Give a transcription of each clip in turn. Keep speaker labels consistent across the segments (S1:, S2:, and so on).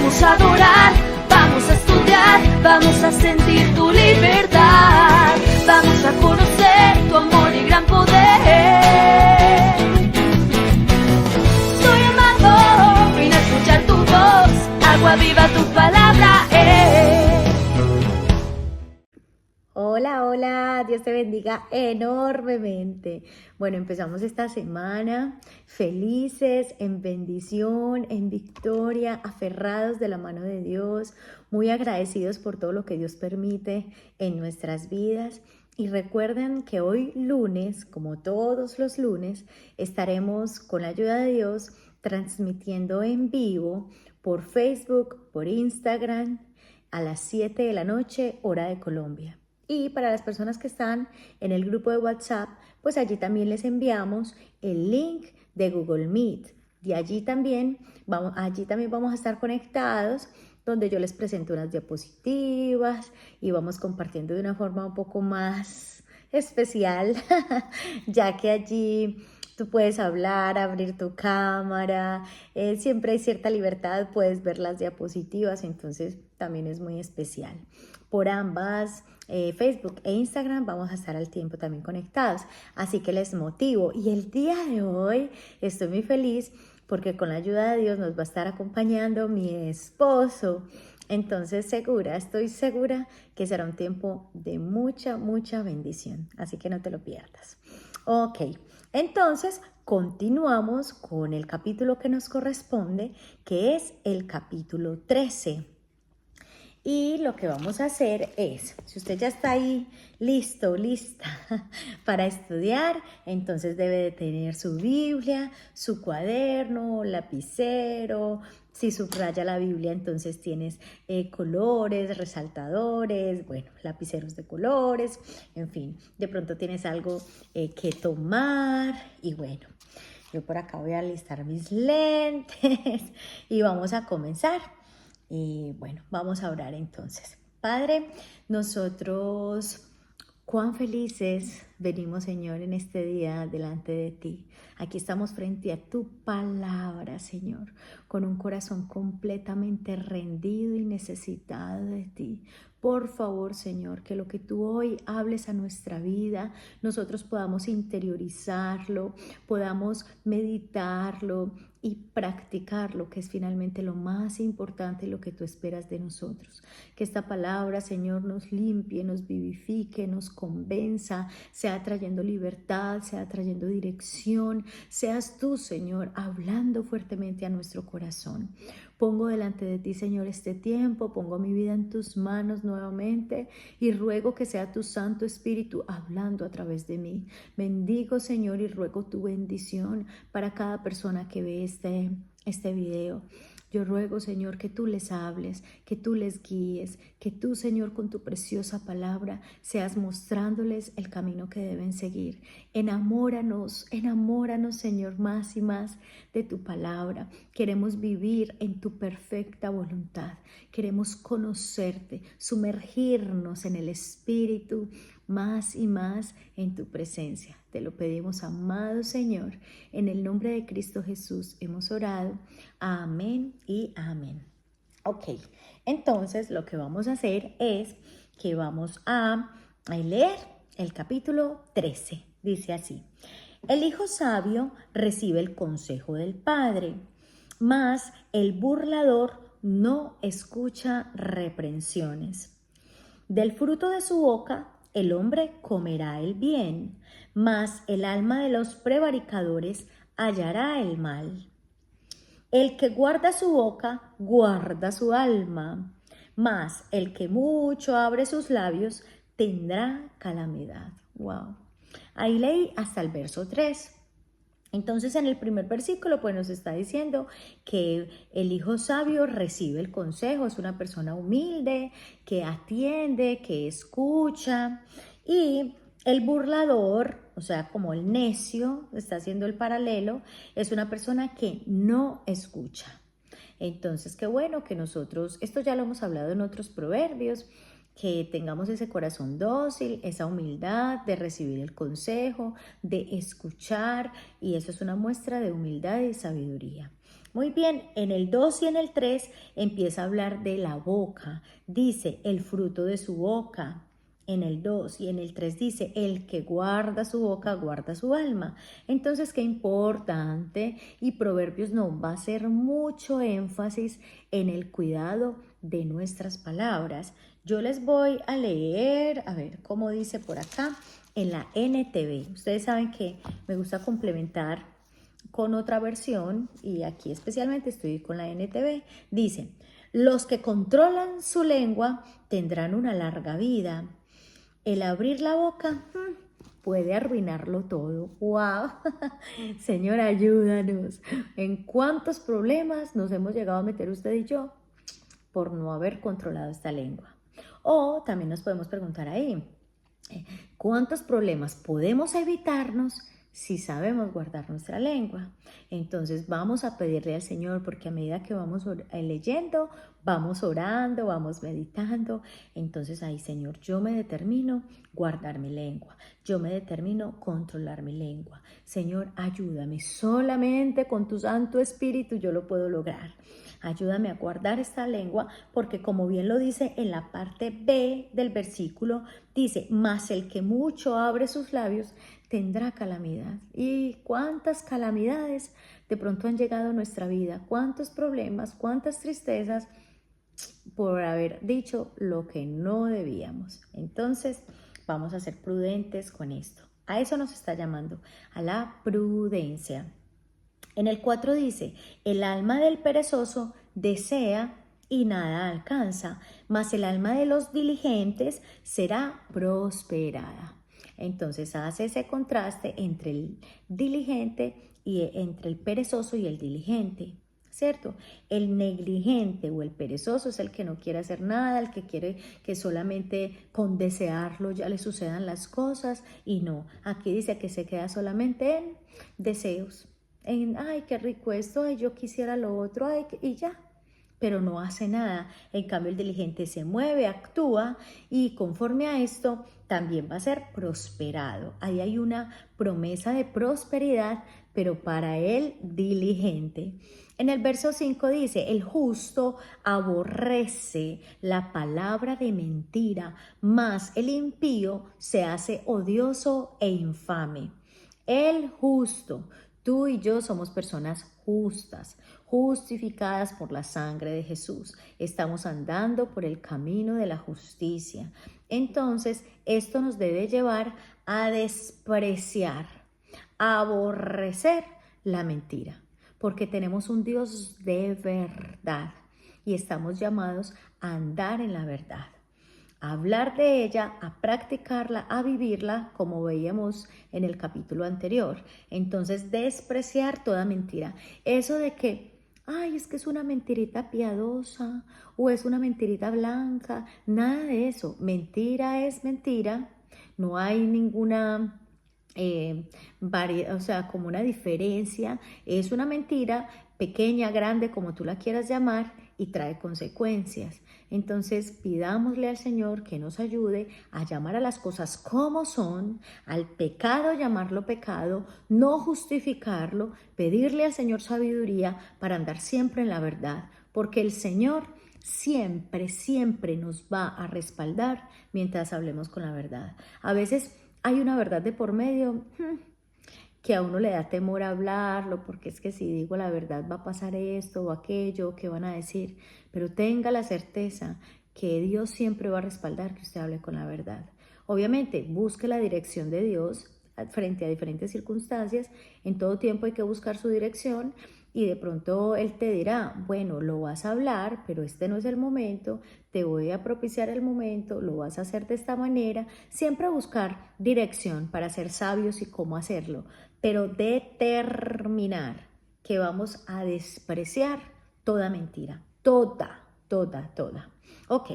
S1: vamos a adorar, vamos a estudiar, vamos a sentir tu libertad, vamos a conocer tu amor y gran poder. Soy amado, vine a escuchar tu voz, agua viva tu palabra es.
S2: Hola, hola, Dios te bendiga enormemente. Bueno, empezamos esta semana felices, en bendición, en victoria, aferrados de la mano de Dios, muy agradecidos por todo lo que Dios permite en nuestras vidas. Y recuerden que hoy lunes, como todos los lunes, estaremos con la ayuda de Dios transmitiendo en vivo por Facebook, por Instagram, a las 7 de la noche, hora de Colombia. Y para las personas que están en el grupo de WhatsApp, pues allí también les enviamos el link de Google Meet. Y allí también vamos a estar conectados, donde yo les presento unas diapositivas y vamos compartiendo de una forma un poco más especial, ya que allí tú puedes hablar, abrir tu cámara, siempre hay cierta libertad, puedes ver las diapositivas, entonces también es muy especial. Por ambas, Facebook e Instagram, vamos a estar al tiempo también conectados, así que les motivo. Y el día de hoy estoy muy feliz porque con la ayuda de Dios nos va a estar acompañando mi esposo. Entonces estoy segura que será un tiempo de mucha, mucha bendición, así que no te lo pierdas. Ok, entonces continuamos con el capítulo que nos corresponde, que es el capítulo 13. Y lo que vamos a hacer es, si usted ya está ahí listo, lista para estudiar, entonces debe de tener su Biblia, su cuaderno, lapicero. Si subraya la Biblia, entonces tienes colores, resaltadores, bueno, lapiceros de colores, en fin, de pronto tienes algo que tomar y bueno. Yo por acá voy a alistar mis lentes y vamos a comenzar. Y bueno, vamos a orar entonces. Padre, nosotros cuán felices venimos, Señor, en este día delante de ti. Aquí estamos frente a tu palabra, Señor, con un corazón completamente rendido y necesitado de ti. Por favor, Señor, que lo que tú hoy hables a nuestra vida, nosotros podamos interiorizarlo, podamos meditarlo y practicar que es finalmente lo más importante, lo que tú esperas de nosotros. Que esta palabra, Señor, nos limpie, nos vivifique, nos convenza, sea trayendo libertad, sea trayendo dirección. Seas tú, Señor, hablando fuertemente a nuestro corazón. Pongo delante de ti, Señor, este tiempo, pongo mi vida en tus manos nuevamente y ruego que sea tu Santo Espíritu hablando a través de mí. Bendigo, Señor, y ruego tu bendición para cada persona que ve este video. Yo ruego, Señor, que tú les hables, que tú les guíes, que tú, Señor, con tu preciosa palabra seas mostrándoles el camino que deben seguir. Enamóranos, Señor, más y más de tu palabra. Queremos vivir en tu perfecta voluntad. Queremos conocerte, sumergirnos en el Espíritu más y más en tu presencia. Te lo pedimos, amado Señor. En el nombre de Cristo Jesús hemos orado. Amén y amén. Ok, entonces lo que vamos a hacer es que vamos a leer el capítulo 13. Dice así: el hijo sabio recibe el consejo del padre, mas el burlador no escucha reprensiones. Del fruto de su boca el hombre comerá el bien, mas el alma de los prevaricadores hallará el mal. El que guarda su boca, guarda su alma, mas el que mucho abre sus labios tendrá calamidad. Wow. Ahí leí hasta el verso 3. Entonces en el primer versículo pues nos está diciendo que el hijo sabio recibe el consejo, es una persona humilde, que atiende, que escucha, y el burlador, o sea, como el necio, está haciendo el paralelo, es una persona que no escucha. Entonces, qué bueno que nosotros, esto ya lo hemos hablado en otros proverbios, que tengamos ese corazón dócil, esa humildad de recibir el consejo, de escuchar, y eso es una muestra de humildad y sabiduría. Muy bien, en el 2 y en el 3 empieza a hablar de la boca. Dice, el fruto de su boca. En el 2 y en el 3 dice, el que guarda su boca, guarda su alma. Entonces, qué importante. Y Proverbios nos va a hacer mucho énfasis en el cuidado de nuestras palabras. Yo les voy a leer, a ver cómo dice por acá, en la NTV. Ustedes saben que me gusta complementar con otra versión y aquí especialmente estoy con la NTV. Dice, los que controlan su lengua tendrán una larga vida. El abrir la boca puede arruinarlo todo. ¡Wow! Señor, ayúdanos. ¿En cuántos problemas nos hemos llegado a meter usted y yo por no haber controlado esta lengua? O también nos podemos preguntar ahí, ¿cuántos problemas podemos evitarnos si sabemos guardar nuestra lengua? Entonces vamos a pedirle al Señor, porque a medida que vamos leyendo, vamos orando, vamos meditando. Entonces ahí, Señor, yo me determino guardar mi lengua. Yo me determino controlar mi lengua. Señor, ayúdame. Solamente con tu Santo Espíritu yo lo puedo lograr. Ayúdame a guardar esta lengua, porque como bien lo dice en la parte B del versículo, dice, mas el que mucho abre sus labios tendrá calamidad. ¿Y cuántas calamidades de pronto han llegado a nuestra vida? ¿Cuántos problemas, cuántas tristezas por haber dicho lo que no debíamos? Entonces, vamos a ser prudentes con esto. A eso nos está llamando, a la prudencia. En el 4 dice, el alma del perezoso desea y nada alcanza, mas el alma de los diligentes será prosperada. Entonces hace ese contraste entre el diligente y entre el perezoso y el diligente, ¿cierto? El negligente o el perezoso es el que no quiere hacer nada, el que quiere que solamente con desearlo ya le sucedan las cosas, y no, aquí dice que se queda solamente en deseos. Ay, qué rico esto, ay, yo quisiera lo otro, ay, y ya, pero no hace nada. En cambio, el diligente se mueve, actúa, y conforme a esto también va a ser prosperado. Ahí hay una promesa de prosperidad, pero para el diligente. En el verso 5 dice, el justo aborrece la palabra de mentira, mas el impío se hace odioso e infame. El justo. Tú y yo somos personas justas, justificadas por la sangre de Jesús. Estamos andando por el camino de la justicia. Entonces, esto nos debe llevar a despreciar, a aborrecer la mentira, porque tenemos un Dios de verdad y estamos llamados a andar en la verdad, a hablar de ella, a practicarla, a vivirla, como veíamos en el capítulo anterior. Entonces, despreciar toda mentira. Eso de que, ay, es que es una mentirita piadosa o es una mentirita blanca, nada de eso. Mentira es mentira, no hay ninguna o sea, como una diferencia. Es una mentira pequeña, grande, como tú la quieras llamar, y trae consecuencias. Entonces pidámosle al Señor que nos ayude a llamar a las cosas como son, al pecado llamarlo pecado, no justificarlo, pedirle al Señor sabiduría para andar siempre en la verdad, porque el Señor siempre, siempre nos va a respaldar mientras hablemos con la verdad. A veces hay una verdad de por medio que a uno le da temor hablarlo, porque es que si digo la verdad va a pasar esto o aquello, ¿qué van a decir? Pero tenga la certeza que Dios siempre va a respaldar que usted hable con la verdad. Obviamente, busque la dirección de Dios frente a diferentes circunstancias. En todo tiempo hay que buscar su dirección, y de pronto Él te dirá, bueno, lo vas a hablar, pero este no es el momento, te voy a propiciar el momento, lo vas a hacer de esta manera. Siempre buscar dirección para ser sabios y cómo hacerlo, pero determinar que vamos a despreciar toda mentira, toda. Ok,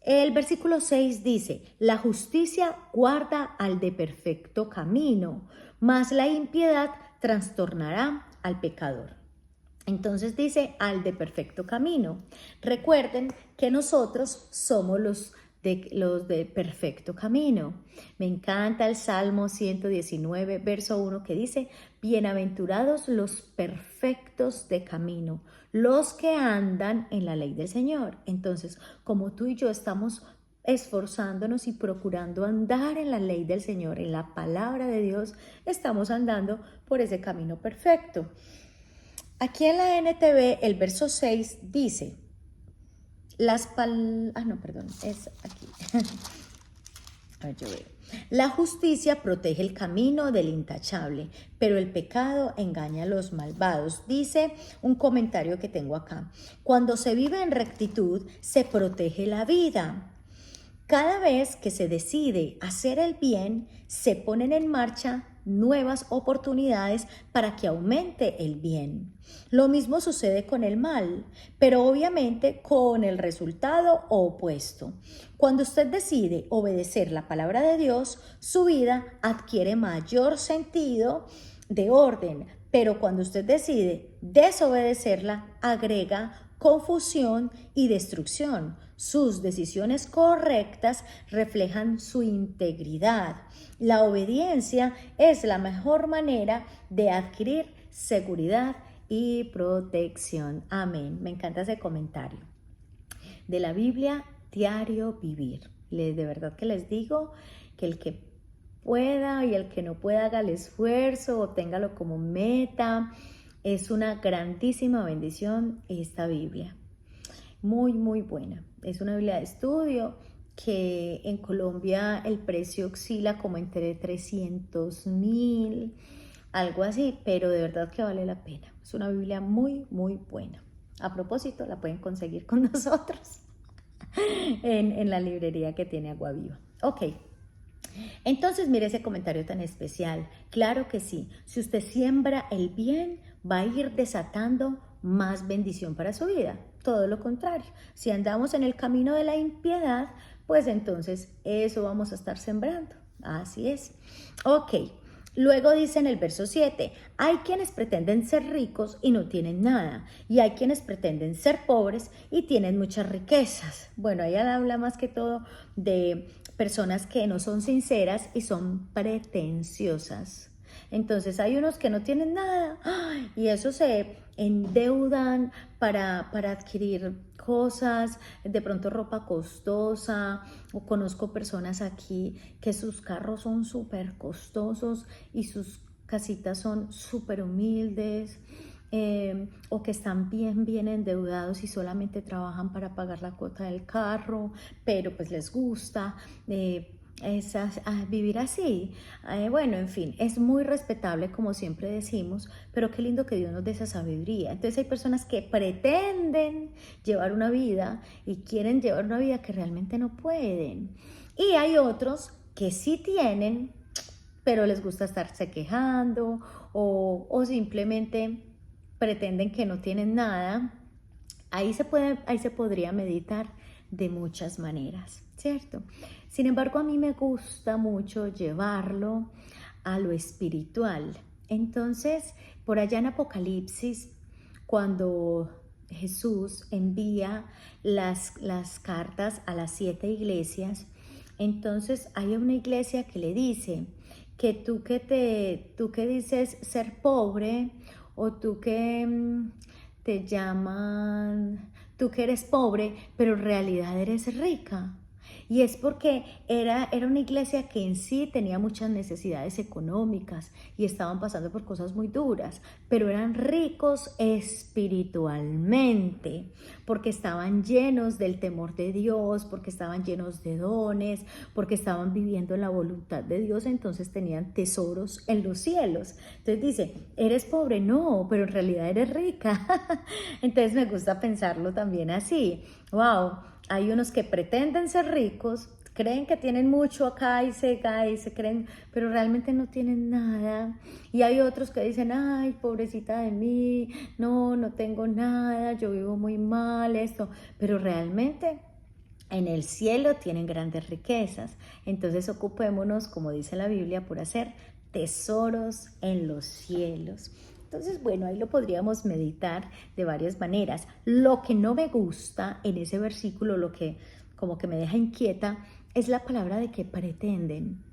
S2: el versículo 6 dice, la justicia guarda al de perfecto camino, mas la impiedad trastornará al pecador. Entonces dice, al de perfecto camino. Recuerden que nosotros somos los de los de perfecto camino. Me encanta el Salmo 119, verso 1 que dice, bienaventurados los perfectos de camino, los que andan en la ley del Señor. Entonces, como tú y yo estamos esforzándonos y procurando andar en la ley del Señor, en la palabra de Dios, estamos andando por ese camino perfecto. Aquí en la NTV el verso 6 dice, es aquí. A ver, yo veo. La justicia protege el camino del intachable, pero el pecado engaña a los malvados. Dice un comentario que tengo acá. Cuando se vive en rectitud, se protege la vida. Cada vez que se decide hacer el bien, se ponen en marcha nuevas oportunidades para que aumente el bien. Lo mismo sucede con el mal, pero obviamente con el resultado opuesto. Cuando usted decide obedecer la palabra de Dios, su vida adquiere mayor sentido de orden, pero cuando usted decide desobedecerla, agrega confusión y destrucción. Sus decisiones correctas reflejan su integridad. La obediencia es la mejor manera de adquirir seguridad y protección. Amén. Me encanta ese comentario. De la Biblia, diario vivir. De verdad que les digo que el que pueda y el que no pueda haga el esfuerzo o téngalo como meta. Es una grandísima bendición esta Biblia. Muy, muy buena. Es una Biblia de estudio que en Colombia el precio oscila como entre 300.000, algo así, pero de verdad que vale la pena. Es una Biblia muy, muy buena. A propósito, la pueden conseguir con nosotros en la librería que tiene Agua Viva. Ok. Entonces, mire ese comentario tan especial. Claro que sí. Si usted siembra el bien, va a ir desatando más bendición para su vida. Todo lo contrario. Si andamos en el camino de la impiedad, pues entonces eso vamos a estar sembrando. Así es. Ok. Luego dice en el verso 7, hay quienes pretenden ser ricos y no tienen nada, y hay quienes pretenden ser pobres y tienen muchas riquezas. Bueno, ella habla más que todo de personas que no son sinceras y son pretenciosas. Entonces hay unos que no tienen nada y eso se endeudan para adquirir cosas, de pronto ropa costosa, o conozco personas aquí que sus carros son súper costosos y sus casitas son súper humildes, o que están bien endeudados y solamente trabajan para pagar la cuota del carro, pero pues les gusta vivir así. Bueno, en fin, es muy respetable como siempre decimos, pero qué lindo que Dios nos dé esa sabiduría. Entonces hay personas que pretenden llevar una vida y quieren llevar una vida que realmente no pueden. Y hay otros que sí tienen, pero les gusta estarse quejando o simplemente pretenden que no tienen nada. Ahí se podría meditar de muchas maneras, ¿cierto? Sin embargo, a mí me gusta mucho llevarlo a lo espiritual. Entonces, por allá en Apocalipsis, cuando Jesús envía las cartas a las 7 iglesias, entonces hay una iglesia que le dice que tú que dices ser pobre, o tú que te llaman, tú que eres pobre, pero en realidad eres rica. Y es porque era una iglesia que en sí tenía muchas necesidades económicas y estaban pasando por cosas muy duras, pero eran ricos espiritualmente, porque estaban llenos del temor de Dios, porque estaban llenos de dones, porque estaban viviendo en la voluntad de Dios, entonces tenían tesoros en los cielos. Entonces dice, ¿eres pobre? No, pero en realidad eres rica. Entonces me gusta pensarlo también así. ¡Wow! Hay unos que pretenden ser ricos, creen que tienen mucho acá y se creen, pero realmente no tienen nada. Y hay otros que dicen, ay, pobrecita de mí, no tengo nada, yo vivo muy mal, esto. Pero realmente en el cielo tienen grandes riquezas. Entonces ocupémonos, como dice la Biblia, por hacer tesoros en los cielos. Entonces, bueno, ahí lo podríamos meditar de varias maneras. Lo que no me gusta en ese versículo, lo que como que me deja inquieta, es la palabra de que pretenden.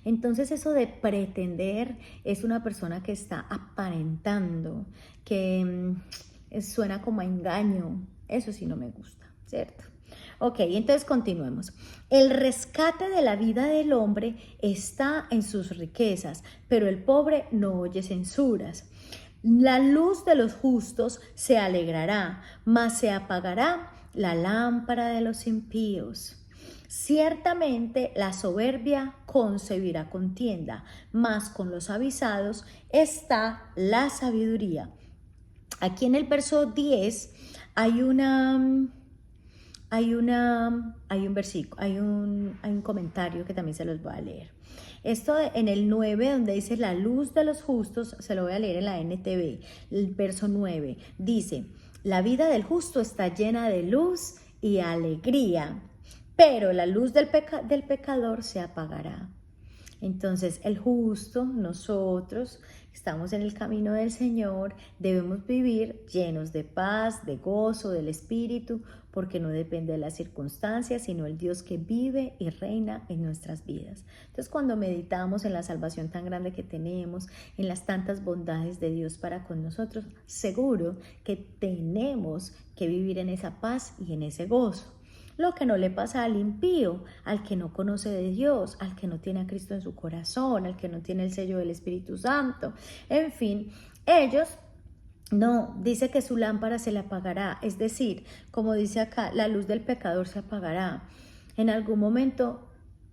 S2: Entonces eso de pretender es una persona que está aparentando, que suena como a engaño. Eso sí no me gusta, ¿cierto? Ok, entonces continuemos. El rescate de la vida del hombre está en sus riquezas, pero el pobre no oye censuras. La luz de los justos se alegrará, mas se apagará la lámpara de los impíos. Ciertamente la soberbia concebirá contienda, mas con los avisados está la sabiduría. Aquí en el verso 10 hay un versículo, hay un comentario que también se los voy a leer. Esto en el 9, donde dice la luz de los justos, se lo voy a leer en la NTV, el verso 9, dice, la vida del justo está llena de luz y alegría, pero la luz del pecador se apagará. Entonces, el justo, nosotros, estamos en el camino del Señor, debemos vivir llenos de paz, de gozo, del Espíritu, porque no depende de las circunstancias, sino el Dios que vive y reina en nuestras vidas. Entonces, cuando meditamos en la salvación tan grande que tenemos, en las tantas bondades de Dios para con nosotros, seguro que tenemos que vivir en esa paz y en ese gozo. Lo que no le pasa al impío, al que no conoce de Dios, al que no tiene a Cristo en su corazón, al que no tiene el sello del Espíritu Santo. En fin, ellos no, dice que su lámpara se le apagará. Es decir, como dice acá, la luz del pecador se apagará. En algún momento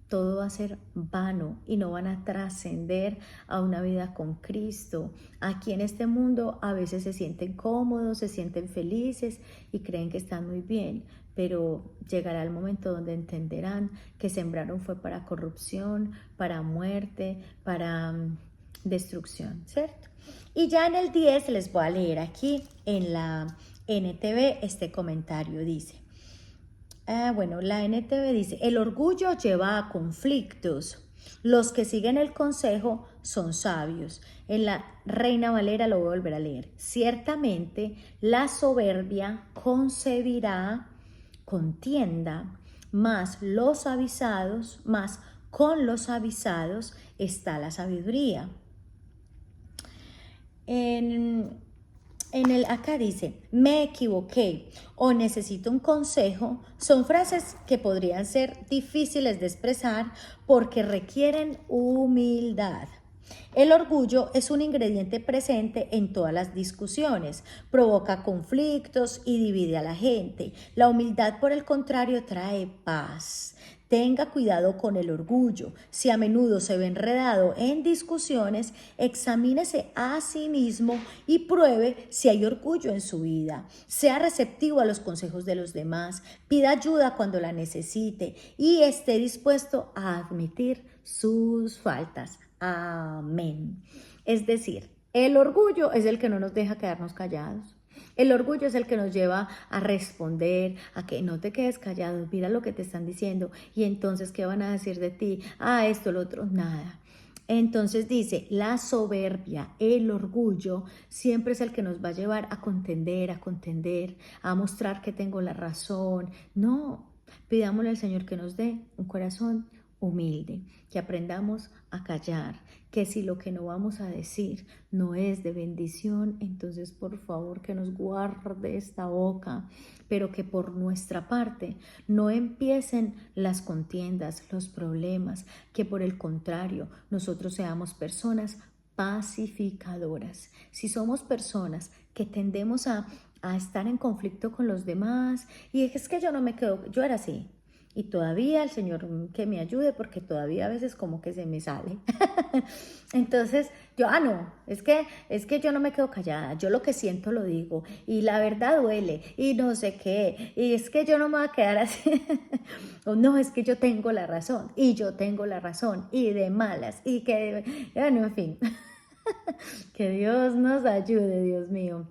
S2: todo va a ser vano y no van a trascender a una vida con Cristo. Aquí en este mundo a veces se sienten cómodos, se sienten felices y creen que están muy bien, pero llegará el momento donde entenderán que sembraron fue para corrupción, para muerte, para destrucción, ¿cierto? Y ya en el 10 les voy a leer aquí en la NTV este comentario, dice. La NTV dice, el orgullo lleva a conflictos. Los que siguen el consejo son sabios. En la Reina Valera lo voy a volver a leer. Ciertamente la soberbia concebirá contienda, mas con los avisados está la sabiduría. Acá dice, me equivoqué o necesito un consejo, son frases que podrían ser difíciles de expresar porque requieren humildad. El orgullo es un ingrediente presente en todas las discusiones, provoca conflictos y divide a la gente. La humildad, por el contrario, trae paz. Tenga cuidado con el orgullo. Si a menudo se ve enredado en discusiones, examínese a sí mismo y pruebe si hay orgullo en su vida. Sea receptivo a los consejos de los demás, pida ayuda cuando la necesite y esté dispuesto a admitir sus faltas. Amén. Es decir, el orgullo es el que no nos deja quedarnos callados. El orgullo es el que nos lleva a responder, a que no te quedes callado, mira lo que te están diciendo y entonces ¿qué van a decir de ti? Esto, lo otro, nada. Entonces dice, la soberbia, el orgullo, siempre es el que nos va a llevar a contender, a mostrar que tengo la razón. No, pidámosle al Señor que nos dé un corazón humilde, que aprendamos a callar, que si lo que no vamos a decir no es de bendición, entonces por favor que nos guarde esta boca, pero que por nuestra parte no empiecen las contiendas, los problemas, que por el contrario nosotros seamos personas pacificadoras. Si somos personas que tendemos a estar en conflicto con los demás, y es que yo no me quedo, yo era así, y todavía el Señor que me ayude porque todavía a veces como que se me sale. Entonces yo, no, es que yo no me quedo callada, yo lo que siento lo digo y la verdad duele y no sé qué, y es que yo no me voy a quedar así. O no, es que yo tengo la razón y yo tengo la razón y de malas y que, bueno, en fin. Que Dios nos ayude, Dios mío.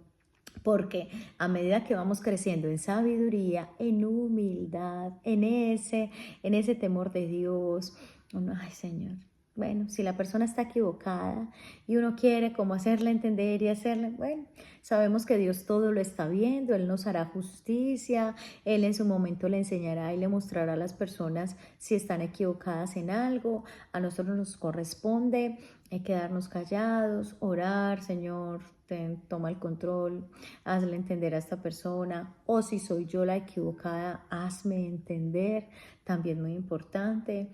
S2: Porque a medida que vamos creciendo en sabiduría, en humildad, en ese temor de Dios, ay Señor, Bueno, si la persona está equivocada y uno quiere como hacerle entender y hacerle, bueno, sabemos que Dios todo lo está viendo, Él nos hará justicia, Él en su momento le enseñará y le mostrará a las personas si están equivocadas en algo. A nosotros nos corresponde quedarnos callados, orar, Señor, toma el control, hazle entender a esta persona, o si soy yo la equivocada, hazme entender, también muy importante.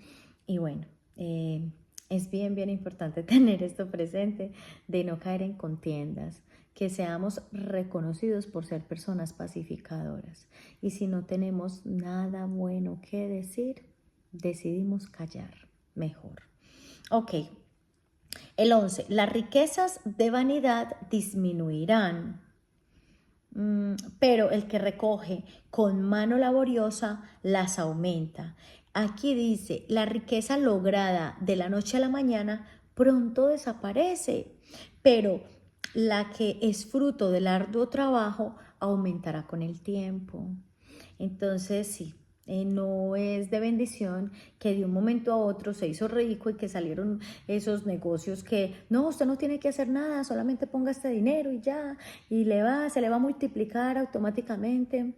S2: Y bueno, es bien importante tener esto presente, de no caer en contiendas, que seamos reconocidos por ser personas pacificadoras. Y si no tenemos nada bueno que decir, decidimos callar mejor. Ok, el 11. Las riquezas de vanidad disminuirán, pero el que recoge con mano laboriosa las aumenta. Aquí dice, la riqueza lograda de la noche a la mañana pronto desaparece, pero la que es fruto del arduo trabajo aumentará con el tiempo. Entonces, sí, no es de bendición que de un momento a otro se hizo rico y que salieron esos negocios que no, usted no tiene que hacer nada, solamente ponga este dinero y ya, y se le va a multiplicar automáticamente.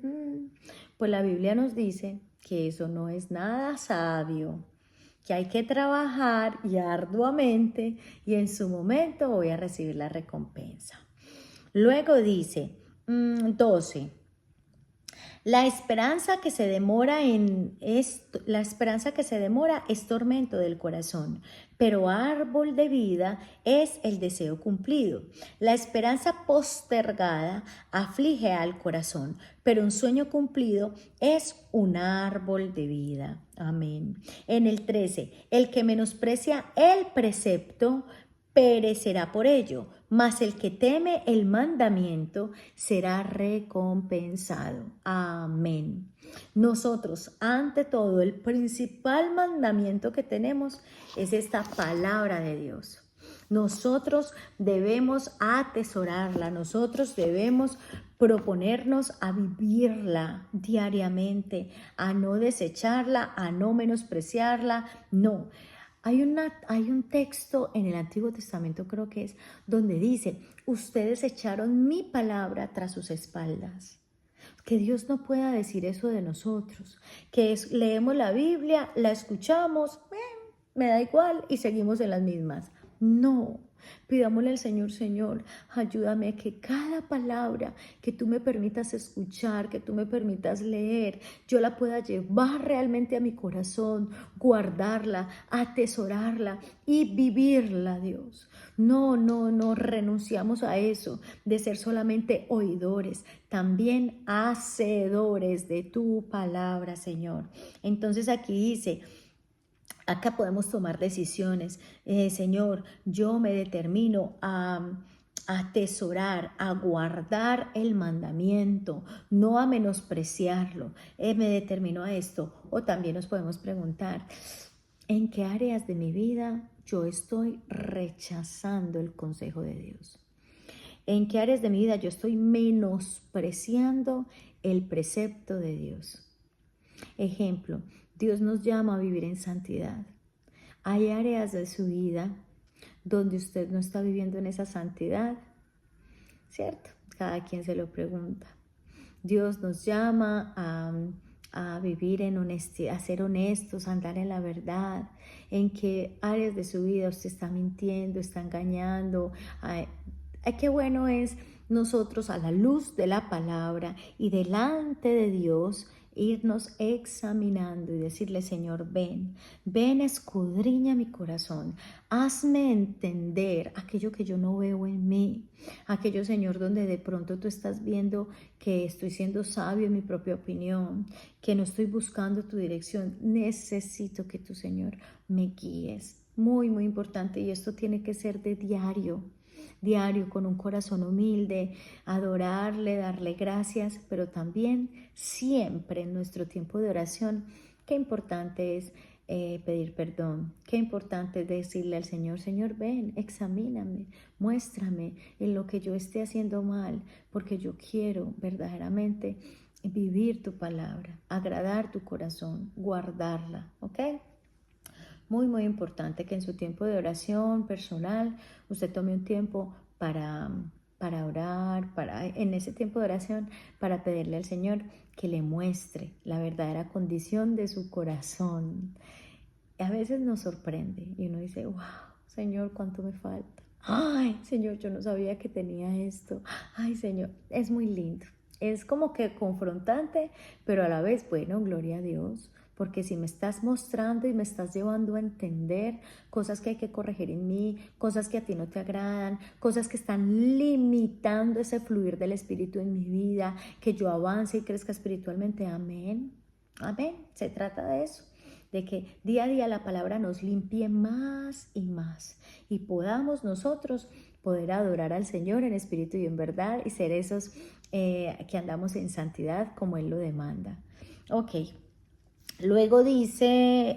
S2: Pues la Biblia nos dice que eso no es nada sabio, que hay que trabajar y arduamente y en su momento voy a recibir la recompensa. Luego dice 12. La esperanza que se demora es tormento del corazón, pero árbol de vida es el deseo cumplido. La esperanza postergada aflige al corazón, pero un sueño cumplido es un árbol de vida. Amén. En el 13, el que menosprecia el precepto perecerá por ello, mas el que teme el mandamiento será recompensado. Amén. Nosotros, ante todo, el principal mandamiento que tenemos es esta palabra de Dios. Nosotros debemos atesorarla, nosotros debemos proponernos a vivirla diariamente, a no desecharla, a no menospreciarla, no. Hay un texto en el Antiguo Testamento, creo que es, donde dice, ustedes echaron mi palabra tras sus espaldas. Que Dios no pueda decir eso de nosotros, leemos la Biblia, la escuchamos, me da igual y seguimos en las mismas. No, pidámosle al Señor, Señor, ayúdame a que cada palabra que tú me permitas escuchar, que tú me permitas leer, yo la pueda llevar realmente a mi corazón, guardarla, atesorarla y vivirla, Dios. No renunciamos a eso de ser solamente oidores, también hacedores de tu palabra, Señor. Entonces aquí dice, acá podemos tomar decisiones. Señor, yo me determino a atesorar, a guardar el mandamiento, no a menospreciarlo. Me determino a esto. O también nos podemos preguntar, ¿en qué áreas de mi vida yo estoy rechazando el consejo de Dios? ¿En qué áreas de mi vida yo estoy menospreciando el precepto de Dios? Ejemplo, Dios nos llama a vivir en santidad. Hay áreas de su vida donde usted no está viviendo en esa santidad, ¿cierto? Cada quien se lo pregunta. Dios nos llama a vivir en honestidad, a ser honestos, a andar en la verdad. ¿En qué áreas de su vida usted está mintiendo, está engañando? Qué bueno es nosotros a la luz de la palabra y delante de Dios irnos examinando y decirle, Señor, ven, escudriña mi corazón, hazme entender aquello que yo no veo en mí, aquello, Señor, donde de pronto tú estás viendo que estoy siendo sabio en mi propia opinión, que no estoy buscando tu dirección. Necesito que tú, Señor, me guíes. Muy importante, y esto tiene que ser de diario, con un corazón humilde, adorarle, darle gracias, pero también siempre en nuestro tiempo de oración, qué importante es pedir perdón, qué importante es decirle al Señor, Señor, ven, examíname, muéstrame en lo que yo esté haciendo mal, porque yo quiero verdaderamente vivir tu palabra, agradar tu corazón, guardarla, ¿ok? Muy, muy importante que en su tiempo de oración personal usted tome un tiempo para orar, en ese tiempo de oración, para pedirle al Señor que le muestre la verdadera condición de su corazón. A veces nos sorprende y uno dice, wow, Señor, ¿cuánto me falta? Ay, Señor, yo no sabía que tenía esto. Ay, Señor, es muy lindo. Es como que confrontante, pero a la vez, bueno, gloria a Dios, porque si me estás mostrando y me estás llevando a entender cosas que hay que corregir en mí, cosas que a ti no te agradan, cosas que están limitando ese fluir del Espíritu en mi vida, que yo avance y crezca espiritualmente, amén, amén, se trata de eso, de que día a día la palabra nos limpie más y podamos nosotros poder adorar al Señor en espíritu y en verdad y ser esos que andamos en santidad como Él lo demanda. Ok, luego dice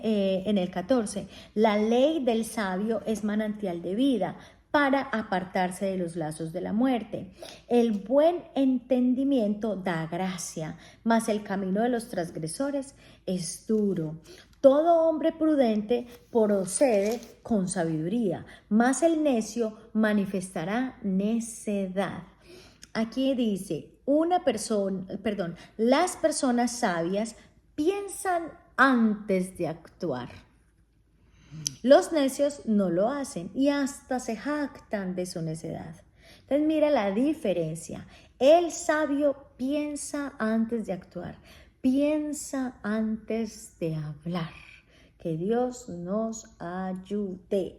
S2: en el 14, la ley del sabio es manantial de vida para apartarse de los lazos de la muerte. El buen entendimiento da gracia, mas el camino de los transgresores es duro. Todo hombre prudente procede con sabiduría, mas el necio manifestará necedad. Aquí dice, las personas sabias piensan antes de actuar. Los necios no lo hacen y hasta se jactan de su necedad. Entonces mira la diferencia. El sabio piensa antes de actuar, piensa antes de hablar. Que Dios nos ayude.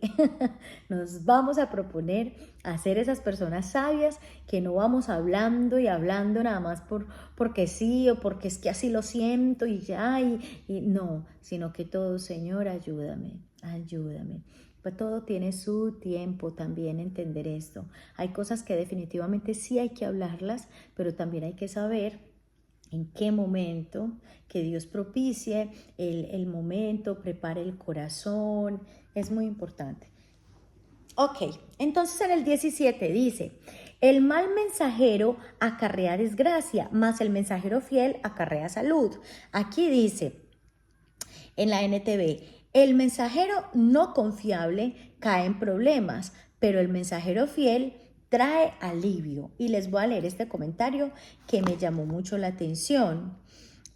S2: Nos vamos a proponer a ser esas personas sabias que no vamos hablando y hablando nada más porque sí o porque es que así lo siento y ya, y no, sino que todo, Señor, ayúdame, ayúdame. Pues todo tiene su tiempo también, entender esto. Hay cosas que definitivamente sí hay que hablarlas, pero también hay que saber en qué momento, que Dios propicie el momento, prepare el corazón, es muy importante. Ok, entonces en el 17 dice, el mal mensajero acarrea desgracia, mas el mensajero fiel acarrea salud. Aquí dice, en la NTV, el mensajero no confiable cae en problemas, pero el mensajero fiel trae alivio. Y les voy a leer este comentario que me llamó mucho la atención.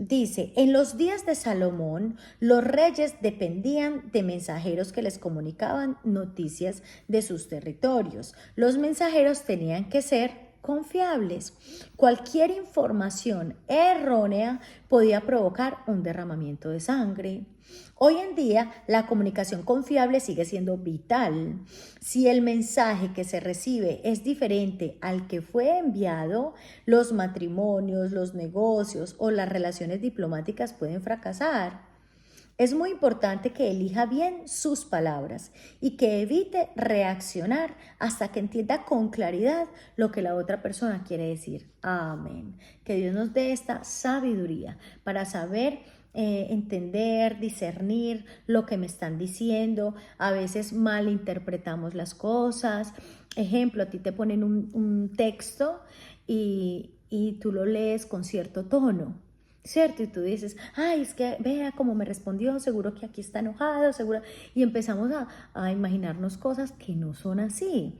S2: Dice, en los días de Salomón, los reyes dependían de mensajeros que les comunicaban noticias de sus territorios. Los mensajeros tenían que ser confiables. Cualquier información errónea podía provocar un derramamiento de sangre. Hoy en día, la comunicación confiable sigue siendo vital. Si el mensaje que se recibe es diferente al que fue enviado, los matrimonios, los negocios o las relaciones diplomáticas pueden fracasar. Es muy importante que elija bien sus palabras y que evite reaccionar hasta que entienda con claridad lo que la otra persona quiere decir. Amén. Que Dios nos dé esta sabiduría para saber entender, discernir lo que me están diciendo. A veces malinterpretamos las cosas. Ejemplo, a ti te ponen un texto y tú lo lees con cierto tono, ¿cierto? Y tú dices, ay, es que vea cómo me respondió, seguro que aquí está enojado, seguro. Y empezamos a imaginarnos cosas que no son así.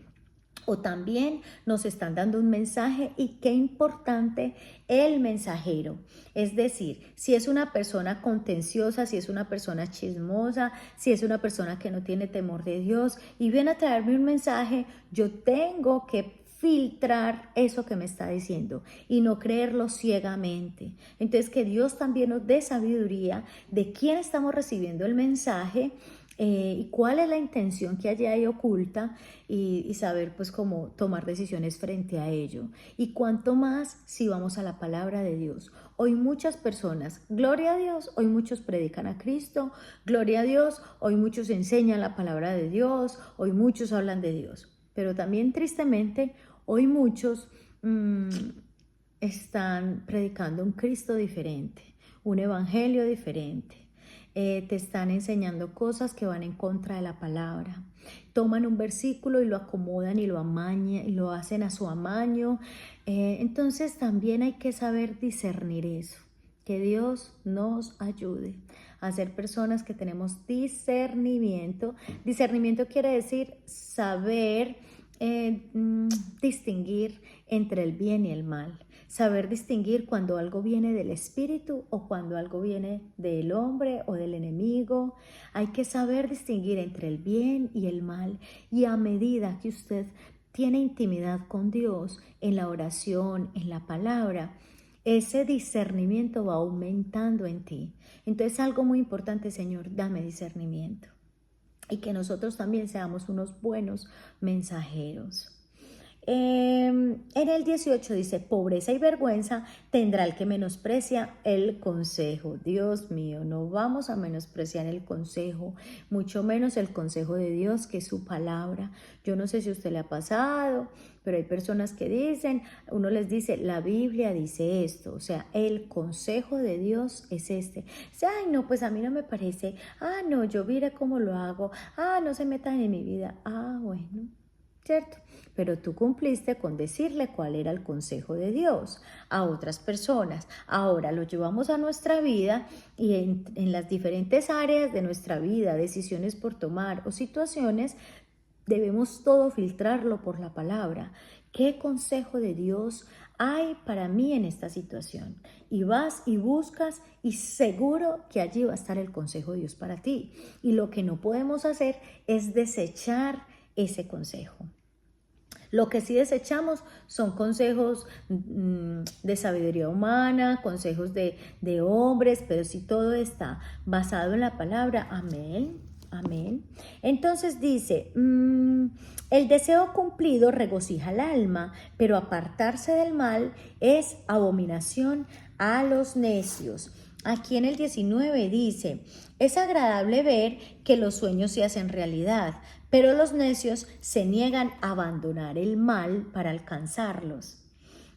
S2: O también nos están dando un mensaje y qué importante el mensajero. Es decir, si es una persona contenciosa, si es una persona chismosa, si es una persona que no tiene temor de Dios y viene a traerme un mensaje, yo tengo que filtrar eso que me está diciendo y no creerlo ciegamente. Entonces que Dios también nos dé sabiduría de quién estamos recibiendo el mensaje y cuál es la intención que allí hay oculta y saber pues cómo tomar decisiones frente a ello. Y cuanto más si vamos a la palabra de Dios. Hoy muchas personas, gloria a Dios, hoy muchos predican a Cristo, gloria a Dios, hoy muchos enseñan la palabra de Dios, hoy muchos hablan de Dios. Pero también tristemente hoy muchos están predicando un Cristo diferente, un evangelio diferente. Te están enseñando cosas que van en contra de la palabra. Toman un versículo y lo acomodan y lo amañan y lo hacen a su amaño. Entonces también hay que saber discernir eso. Que Dios nos ayude a ser personas que tenemos discernimiento. Discernimiento quiere decir saber distinguir entre el bien y el mal. Saber distinguir cuando algo viene del espíritu o cuando algo viene del hombre o del enemigo. Hay que saber distinguir entre el bien y el mal. Y a medida que usted tiene intimidad con Dios en la oración, en la palabra, ese discernimiento va aumentando en ti. Entonces, algo muy importante, Señor, dame discernimiento. Y que nosotros también seamos unos buenos mensajeros. En el 18 dice, pobreza y vergüenza tendrá el que menosprecia el consejo. Dios mío, no vamos a menospreciar el consejo, mucho menos el consejo de Dios, que es su palabra. Yo no sé si a usted le ha pasado, pero hay personas que dicen, uno les dice, la Biblia dice esto, o sea, el consejo de Dios es este. Ay, no, pues a mí no me parece, no, yo mire cómo lo hago, no se metan en mi vida, bueno. ¿Cierto? Pero tú cumpliste con decirle cuál era el consejo de Dios a otras personas. Ahora lo llevamos a nuestra vida y en las diferentes áreas de nuestra vida, decisiones por tomar o situaciones, debemos todo filtrarlo por la palabra. ¿Qué consejo de Dios hay para mí en esta situación? Y vas y buscas y seguro que allí va a estar el consejo de Dios para ti. Y lo que no podemos hacer es desechar ese consejo. Lo que sí desechamos son consejos de sabiduría humana, consejos de hombres, pero si todo está basado en la palabra, amén, amén. Entonces dice, el deseo cumplido regocija el alma, pero apartarse del mal es abominación a los necios. Aquí en el 19 dice, es agradable ver que los sueños se hacen realidad, pero los necios se niegan a abandonar el mal para alcanzarlos.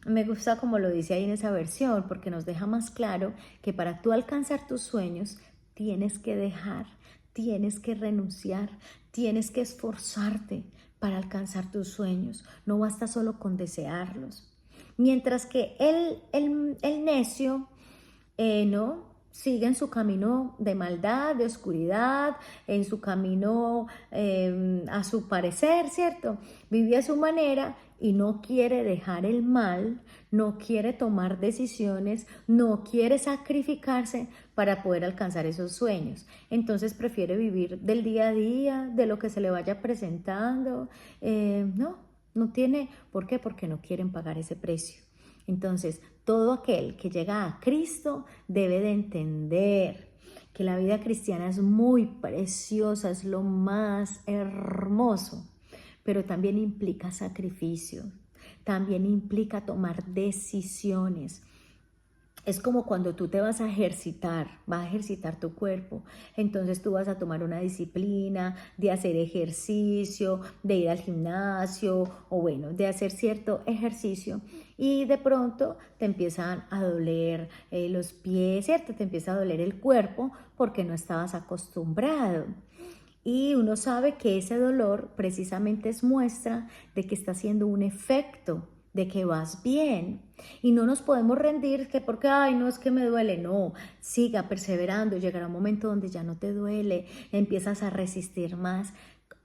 S2: Me gusta como lo dice ahí en esa versión, porque nos deja más claro que para tú alcanzar tus sueños tienes que dejar, tienes que renunciar, tienes que esforzarte para alcanzar tus sueños. No basta solo con desearlos. Mientras que el necio, ¿no? Sigue en su camino de maldad, de oscuridad, en su camino a su parecer, ¿cierto? Vive a su manera y no quiere dejar el mal, no quiere tomar decisiones, no quiere sacrificarse para poder alcanzar esos sueños. Entonces prefiere vivir del día a día, de lo que se le vaya presentando. No tiene, ¿por qué? Porque no quieren pagar ese precio. Entonces, todo aquel que llega a Cristo debe de entender que la vida cristiana es muy preciosa, es lo más hermoso, pero también implica sacrificio, también implica tomar decisiones. Es como cuando tú te vas a ejercitar tu cuerpo, entonces tú vas a tomar una disciplina de hacer ejercicio, de ir al gimnasio o bueno, de hacer cierto ejercicio y de pronto te empiezan a doler los pies, ¿cierto? Te empieza a doler el cuerpo porque no estabas acostumbrado. Y uno sabe que ese dolor precisamente es muestra de que está haciendo un efecto, de que vas bien. Y no nos podemos rendir que porque, no, es que me duele. No, siga perseverando, llegará un momento donde ya no te duele, empiezas a resistir más.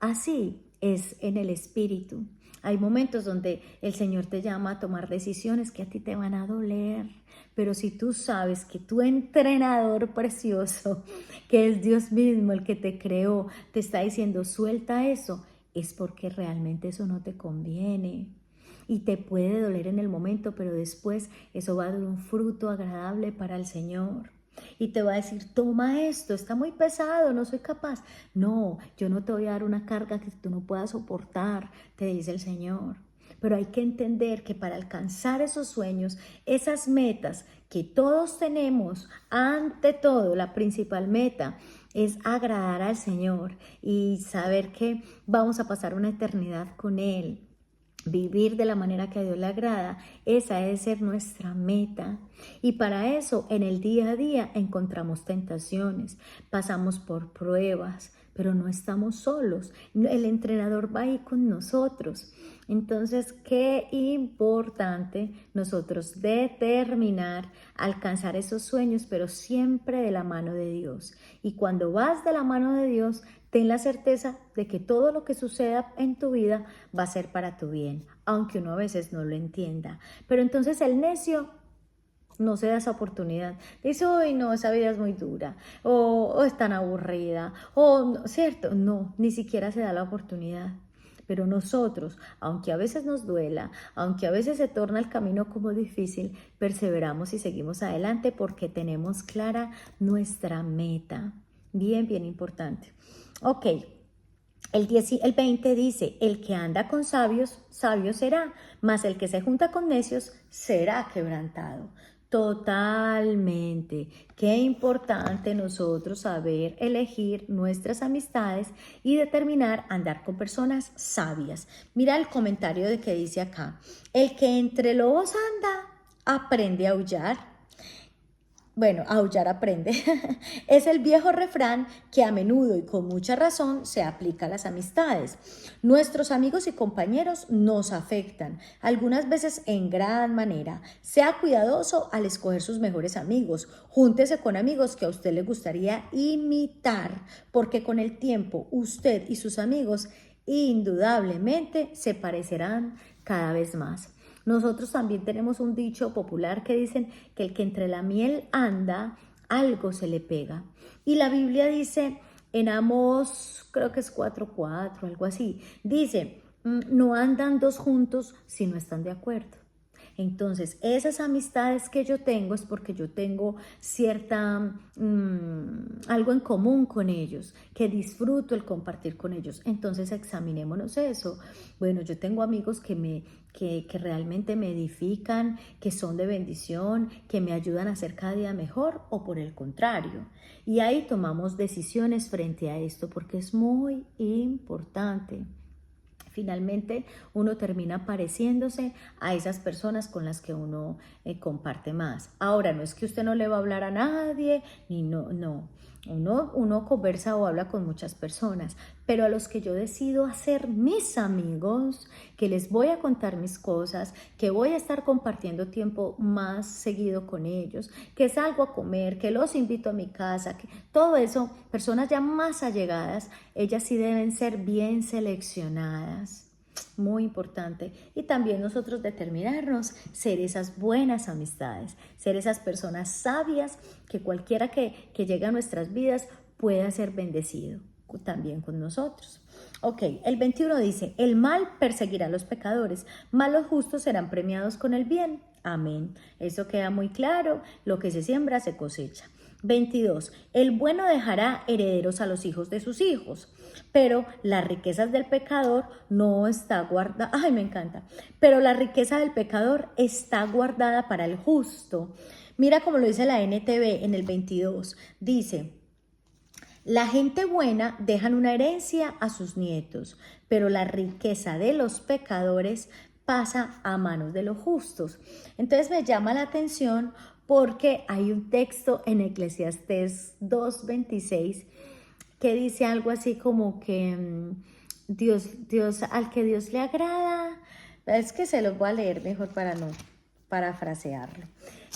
S2: Así es en el espíritu. Hay momentos donde el Señor te llama a tomar decisiones que a ti te van a doler. Pero si tú sabes que tu entrenador precioso, que es Dios mismo, el que te creó, te está diciendo suelta eso, es porque realmente eso no te conviene. Y te puede doler en el momento, pero después eso va a dar un fruto agradable para el Señor. Y te va a decir, toma esto, está muy pesado, no soy capaz. No, yo no te voy a dar una carga que tú no puedas soportar, te dice el Señor. Pero hay que entender que para alcanzar esos sueños, esas metas que todos tenemos, ante todo, la principal meta es agradar al Señor y saber que vamos a pasar una eternidad con Él. Vivir de la manera que a Dios le agrada, esa debe ser nuestra meta. Y para eso, en el día a día encontramos tentaciones, pasamos por pruebas, pero no estamos solos. El entrenador va ahí con nosotros. Entonces, qué importante nosotros determinar, alcanzar esos sueños, pero siempre de la mano de Dios. Y cuando vas de la mano de Dios, ten la certeza de que todo lo que suceda en tu vida va a ser para tu bien, aunque uno a veces no lo entienda. Pero entonces el necio no se da esa oportunidad. Dice, uy, no, esa vida es muy dura, o es tan aburrida, o, no, ¿cierto? No, ni siquiera se da la oportunidad. Pero nosotros, aunque a veces nos duela, aunque a veces se torna el camino como difícil, perseveramos y seguimos adelante porque tenemos clara nuestra meta. Bien, bien importante. Ok, el 20 dice, el que anda con sabios, sabio será, mas el que se junta con necios será quebrantado. Totalmente. Qué importante nosotros saber elegir nuestras amistades y determinar andar con personas sabias. Mira el comentario de que dice acá, el que entre lobos anda, aprende a aullar. Bueno, aullar aprende. Es el viejo refrán que a menudo y con mucha razón se aplica a las amistades. Nuestros amigos y compañeros nos afectan, algunas veces en gran manera. Sea cuidadoso al escoger sus mejores amigos. Júntese con amigos que a usted le gustaría imitar, porque con el tiempo usted y sus amigos indudablemente se parecerán cada vez más. Nosotros también tenemos un dicho popular que dicen que el que entre la miel anda, algo se le pega. Y la Biblia dice en Amós, creo que es 4:4, algo así, dice, no andan dos juntos si no están de acuerdo. Entonces, esas amistades que yo tengo es porque yo tengo algo en común con ellos, que disfruto el compartir con ellos. Entonces, examinémonos eso. Bueno, yo tengo amigos que realmente me edifican, que son de bendición, que me ayudan a ser cada día mejor, o por el contrario. Y ahí tomamos decisiones frente a esto porque es muy importante. Finalmente uno termina pareciéndose a esas personas con las que uno comparte más. Ahora, no es que usted no le va a hablar a nadie, ni no. Uno conversa o habla con muchas personas, pero a los que yo decido hacer mis amigos, que les voy a contar mis cosas, que voy a estar compartiendo tiempo más seguido con ellos, que salgo a comer, que los invito a mi casa, que todo eso, personas ya más allegadas, ellas sí deben ser bien seleccionadas. Muy importante. Y también nosotros determinarnos ser esas buenas amistades, ser esas personas sabias que cualquiera que llegue a nuestras vidas pueda ser bendecido también con nosotros. Ok, el 21 dice, el mal perseguirá a los pecadores, mas los justos serán premiados con el bien. Amén. Eso queda muy claro, lo que se siembra se cosecha. 22. El bueno dejará herederos a los hijos de sus hijos, pero las riquezas del pecador no está guardada. Ay, me encanta. Pero la riqueza del pecador está guardada para el justo. Mira cómo lo dice la NTV en el 22. Dice, la gente buena dejan una herencia a sus nietos, pero la riqueza de los pecadores pasa a manos de los justos. Entonces me llama la atención porque hay un texto en Eclesiastés 2:26 que dice algo así como que Dios, al que Dios le agrada, es que se los voy a leer mejor para no parafrasearlo.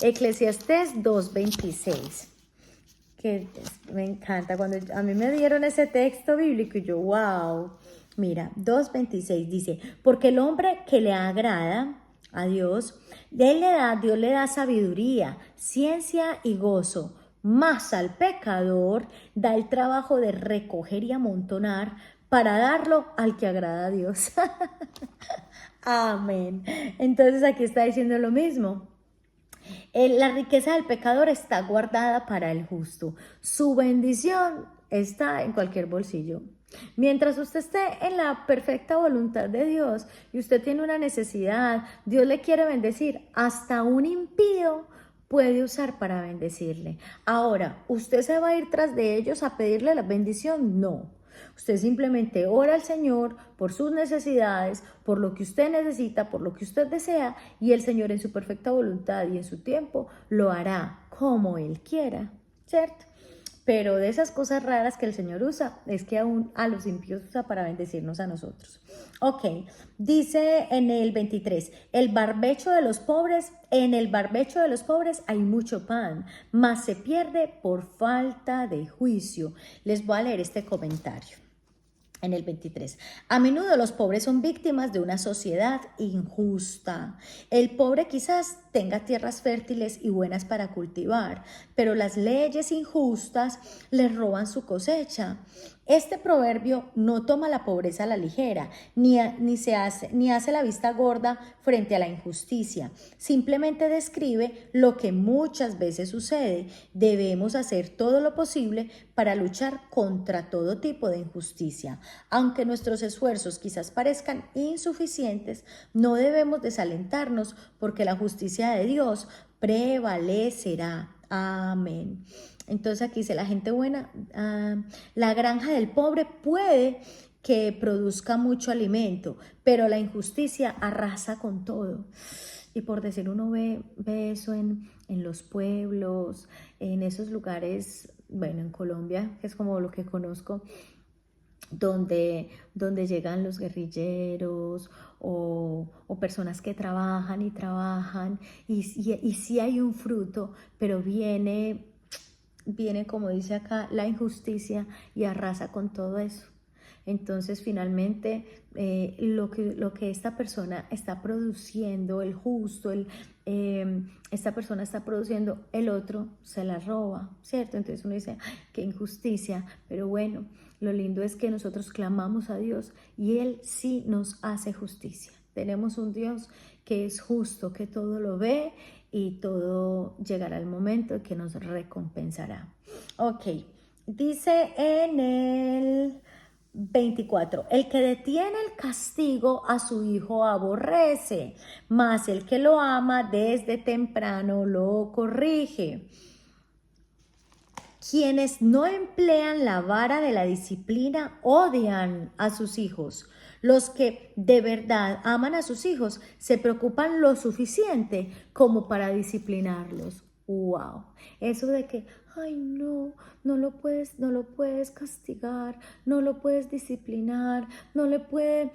S2: Eclesiastés 2:26, que me encanta, cuando a mí me dieron ese texto bíblico y yo, wow, mira, 2:26 dice, porque el hombre que le agrada a Dios, Dios le da sabiduría, ciencia y gozo, mas al pecador da el trabajo de recoger y amontonar para darlo al que agrada a Dios. Amén. Entonces aquí está diciendo lo mismo. La riqueza del pecador está guardada para el justo. Su bendición está en cualquier bolsillo. Mientras usted esté en la perfecta voluntad de Dios y usted tiene una necesidad, Dios le quiere bendecir, hasta un impío puede usar para bendecirle. Ahora, ¿usted se va a ir tras de ellos a pedirle la bendición? No. Usted simplemente ora al Señor por sus necesidades, por lo que usted necesita, por lo que usted desea, y el Señor en su perfecta voluntad y en su tiempo lo hará como Él quiera, ¿cierto? Pero de esas cosas raras que el Señor usa, es que aún a los impíos usa para bendecirnos a nosotros. Ok, dice en el 23, en el barbecho de los pobres hay mucho pan, mas se pierde por falta de juicio. Les voy a leer este comentario. En el 23, a menudo los pobres son víctimas de una sociedad injusta. El pobre quizás tenga tierras fértiles y buenas para cultivar, pero las leyes injustas les roban su cosecha. Este proverbio no toma la pobreza a la ligera, ni hace la vista gorda frente a la injusticia. Simplemente describe lo que muchas veces sucede. Debemos hacer todo lo posible para luchar contra todo tipo de injusticia. Aunque nuestros esfuerzos quizás parezcan insuficientes, no debemos desalentarnos porque la justicia de Dios prevalecerá. Amén. Entonces aquí dice la gente buena, la granja del pobre puede que produzca mucho alimento, pero la injusticia arrasa con todo. Y por decir, uno ve eso en los pueblos, en esos lugares, bueno, en Colombia, que es como lo que conozco, donde llegan los guerrilleros o personas que trabajan y sí hay un fruto, pero viene, como dice acá, la injusticia y arrasa con todo eso. Entonces finalmente lo que esta persona está produciendo, el justo, esta persona está produciendo, el otro se la roba, ¿cierto? Entonces uno dice, ¡ay, qué injusticia! Pero bueno, lo lindo es que nosotros clamamos a Dios y Él sí nos hace justicia. Tenemos un Dios que es justo, que todo lo ve y todo llegará el momento que nos recompensará. Ok, dice en el 24, el que detiene el castigo a su hijo aborrece, mas el que lo ama desde temprano lo corrige. Quienes no emplean la vara de la disciplina odian a sus hijos. Los que de verdad aman a sus hijos se preocupan lo suficiente como para disciplinarlos. ¡Wow! Eso de que, ay no lo puedes castigar, no lo puedes disciplinar, no le puedes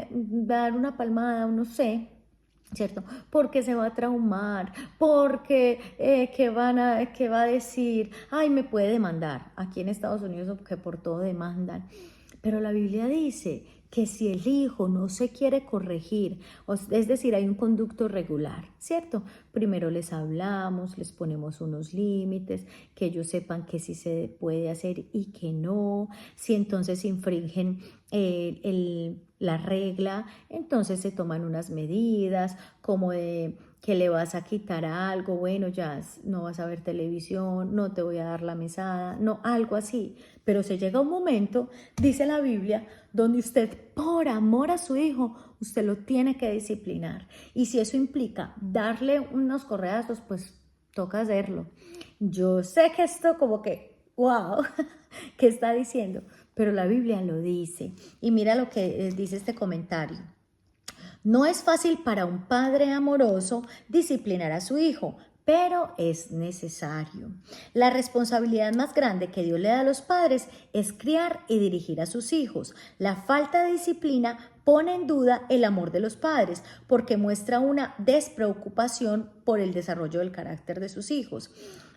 S2: dar una palmada, no sé, ¿cierto? Porque se va a traumar, porque ¿qué va a decir? Ay, me puede demandar. Aquí en Estados Unidos que por todo demandan. Pero la Biblia dice que si el hijo no se quiere corregir, es decir, hay un conducto regular, ¿cierto? Primero les hablamos, les ponemos unos límites, que ellos sepan que sí se puede hacer y que no. Si entonces infringen la regla, entonces se toman unas medidas como de que le vas a quitar algo, bueno, ya no vas a ver televisión, no te voy a dar la mesada, no, algo así. Pero se llega un momento, dice la Biblia, donde usted por amor a su hijo, usted lo tiene que disciplinar. Y si eso implica darle unos correazos, pues toca hacerlo. Yo sé que esto como que, wow, ¿qué está diciendo? Pero la Biblia lo dice. Y mira lo que dice este comentario. No es fácil para un padre amoroso disciplinar a su hijo, pero es necesario. La responsabilidad más grande que Dios le da a los padres es criar y dirigir a sus hijos. La falta de disciplina pone en duda el amor de los padres porque muestra una despreocupación por el desarrollo del carácter de sus hijos.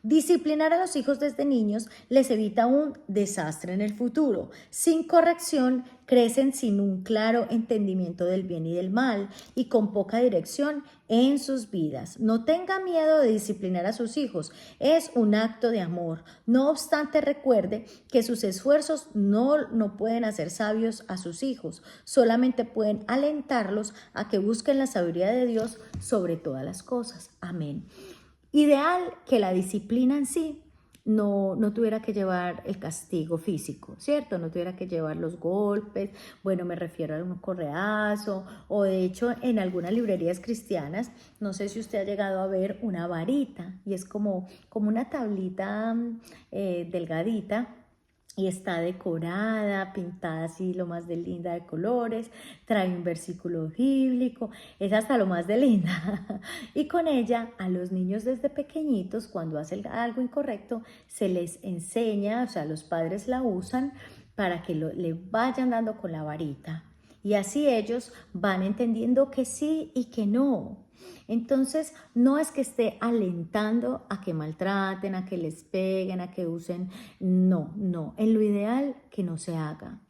S2: Disciplinar a los hijos desde niños les evita un desastre en el futuro. Sin corrección, crecen sin un claro entendimiento del bien y del mal y con poca dirección en sus vidas. No tenga miedo de disciplinar a sus hijos. Es un acto de amor. No obstante, recuerde que sus esfuerzos no pueden hacer sabios a sus hijos. Solamente pueden alentarlos a que busquen la sabiduría de Dios sobre todas las cosas. Amén. Ideal que la disciplina en sí no tuviera que llevar el castigo físico, ¿cierto? No tuviera que llevar los golpes, bueno, me refiero a un correazo, o de hecho en algunas librerías cristianas, no sé si usted ha llegado a ver una varita, y es como una tablita delgadita, y está decorada, pintada así lo más de linda de colores, trae un versículo bíblico, es hasta lo más de linda. Y con ella a los niños desde pequeñitos, cuando hacen algo incorrecto, se les enseña, o sea, los padres la usan para que le vayan dando con la varita. Y así ellos van entendiendo que sí y que no. Entonces, no es que esté alentando a que maltraten, a que les peguen, a que usen, no, en lo ideal que no se haga.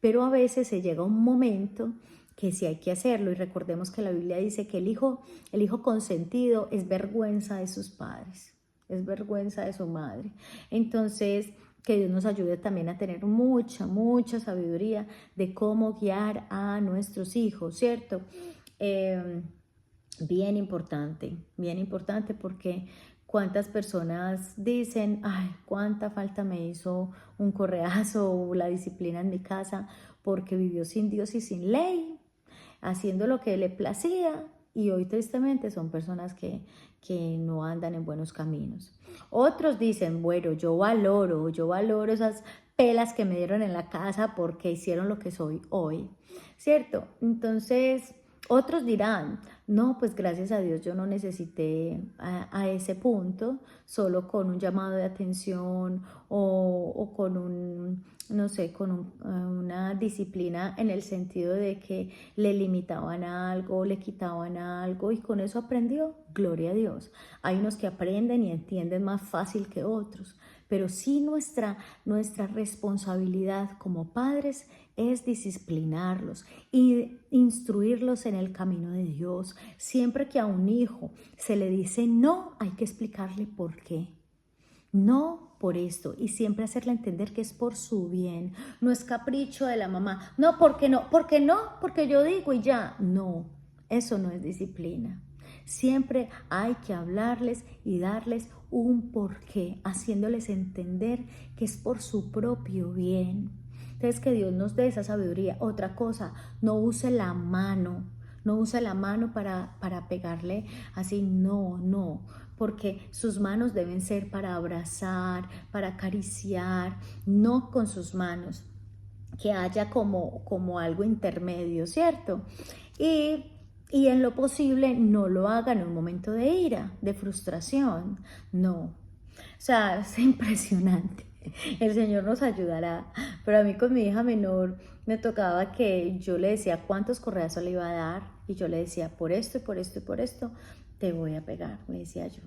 S2: Pero a veces se llega un momento que sí hay que hacerlo y recordemos que la Biblia dice que el hijo consentido es vergüenza de sus padres, es vergüenza de su madre. Entonces, que Dios nos ayude también a tener mucha sabiduría de cómo guiar a nuestros hijos, ¿cierto? Bien importante porque cuántas personas dicen, ay, cuánta falta me hizo un correazo o la disciplina en mi casa porque vivió sin Dios y sin ley, haciendo lo que le placía, y hoy tristemente son personas que no andan en buenos caminos. Otros dicen, bueno, yo valoro esas pelas que me dieron en la casa porque hicieron lo que soy hoy, ¿cierto? Entonces, otros dirán, no, pues gracias a Dios yo no necesité a ese punto, solo con un llamado de atención o con un, no sé, con una disciplina en el sentido de que le limitaban algo, le quitaban algo y con eso aprendió, gloria a Dios. Hay unos que aprenden y entienden más fácil que otros, pero sí nuestra responsabilidad como padres es disciplinarlos y instruirlos en el camino de Dios. Siempre que a un hijo se le dice no, hay que explicarle por qué. No por esto, y siempre hacerle entender que es por su bien, no es capricho de la mamá. No, ¿por qué no? ¿Por qué no? Porque yo digo y ya. No, eso no es disciplina. Siempre hay que hablarles y darles un porqué, haciéndoles entender que es por su propio bien. Entonces, que Dios nos dé esa sabiduría. Otra cosa, no use la mano para pegarle así, no, porque sus manos deben ser para abrazar, para acariciar, no con sus manos, que haya como algo intermedio, ¿cierto? Y en lo posible no lo hagan en un momento de ira, de frustración, no. O sea, es impresionante. El Señor nos ayudará, pero a mí con mi hija menor me tocaba que yo le decía cuántos correazos le iba a dar y yo le decía por esto y por esto y por esto te voy a pegar, le decía yo.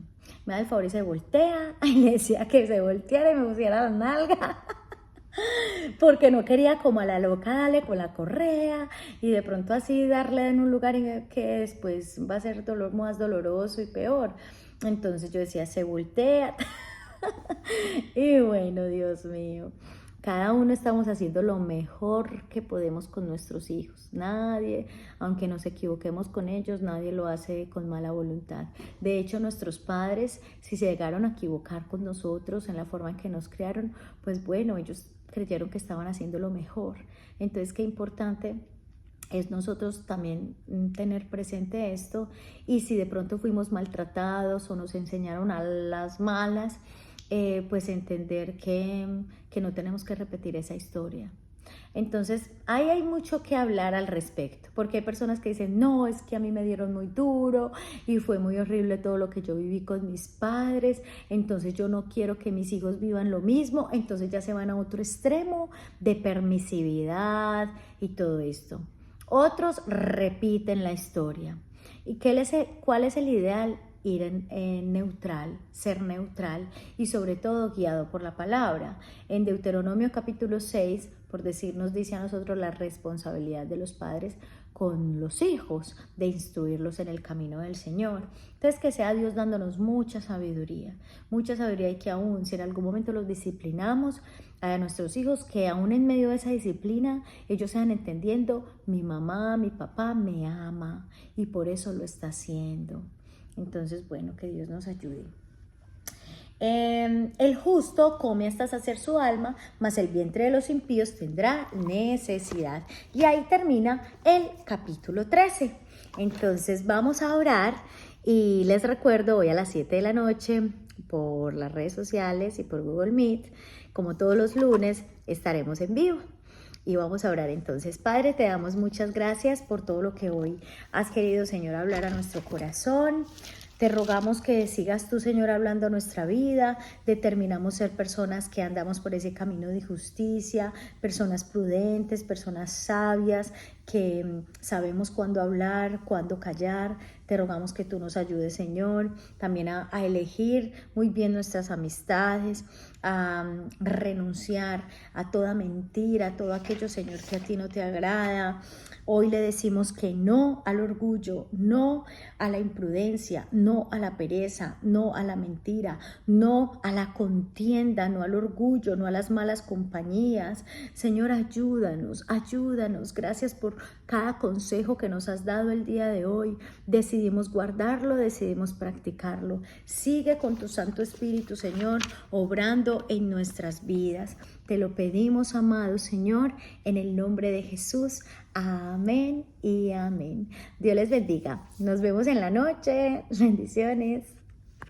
S2: Me da el favor y se voltea, y le decía que se volteara y me pusiera la nalga porque no quería como a la loca darle con la correa y de pronto así darle en un lugar que después va a ser más doloroso y peor. Entonces yo decía, se voltea. Y bueno, Dios mío, cada uno estamos haciendo lo mejor que podemos con nuestros hijos. Nadie, aunque nos equivoquemos con ellos, nadie lo hace con mala voluntad. De hecho, nuestros padres, si se llegaron a equivocar con nosotros en la forma en que nos criaron, pues bueno, ellos creyeron que estaban haciendo lo mejor. Entonces, qué importante es nosotros también tener presente esto, y si de pronto fuimos maltratados o nos enseñaron a las malas, pues entender que no tenemos que repetir esa historia. Entonces, ahí hay mucho que hablar al respecto, porque hay personas que dicen, no, es que a mí me dieron muy duro y fue muy horrible todo lo que yo viví con mis padres, entonces yo no quiero que mis hijos vivan lo mismo, entonces ya se van a otro extremo de permisividad y todo esto. Otros repiten la historia. ¿Y cuál es el ideal? Ir en neutral, ser neutral y sobre todo guiado por la palabra. En Deuteronomio capítulo 6, por decir, nos dice a nosotros la responsabilidad de los padres con los hijos, de instruirlos en el camino del Señor. Entonces, que sea Dios dándonos mucha sabiduría y que aún si en algún momento los disciplinamos a nuestros hijos, que aún en medio de esa disciplina ellos sean entendiendo, mi mamá, mi papá me ama y por eso lo está haciendo. Entonces, bueno, que Dios nos ayude. El justo come hasta saciar su alma, mas el vientre de los impíos tendrá necesidad. Y ahí termina el capítulo 13. Entonces vamos a orar y les recuerdo, hoy a las 7 de la noche por las redes sociales y por Google Meet. Como todos los lunes estaremos en vivo. Y vamos a orar entonces. Padre, te damos muchas gracias por todo lo que hoy has querido, Señor, hablar a nuestro corazón. Te rogamos que sigas tú, Señor, hablando a nuestra vida. Determinamos ser personas que andamos por ese camino de justicia, personas prudentes, personas sabias, que sabemos cuándo hablar, cuándo callar. Te rogamos que tú nos ayudes, Señor, también a elegir muy bien nuestras amistades, a renunciar a toda mentira, a todo aquello, Señor, que a ti no te agrada. Hoy le decimos que no al orgullo, no a la imprudencia, no a la pereza, no a la mentira, no a la contienda, no al orgullo, no a las malas compañías. Señor, ayúdanos, ayúdanos. Gracias por cada consejo que nos has dado el día de hoy. Decidimos guardarlo, decidimos practicarlo. Sigue con tu Santo Espíritu, Señor, obrando en nuestras vidas. Te lo pedimos, amado Señor, en el nombre de Jesús. Amén y amén. Dios les bendiga. Nos vemos en la noche. Bendiciones.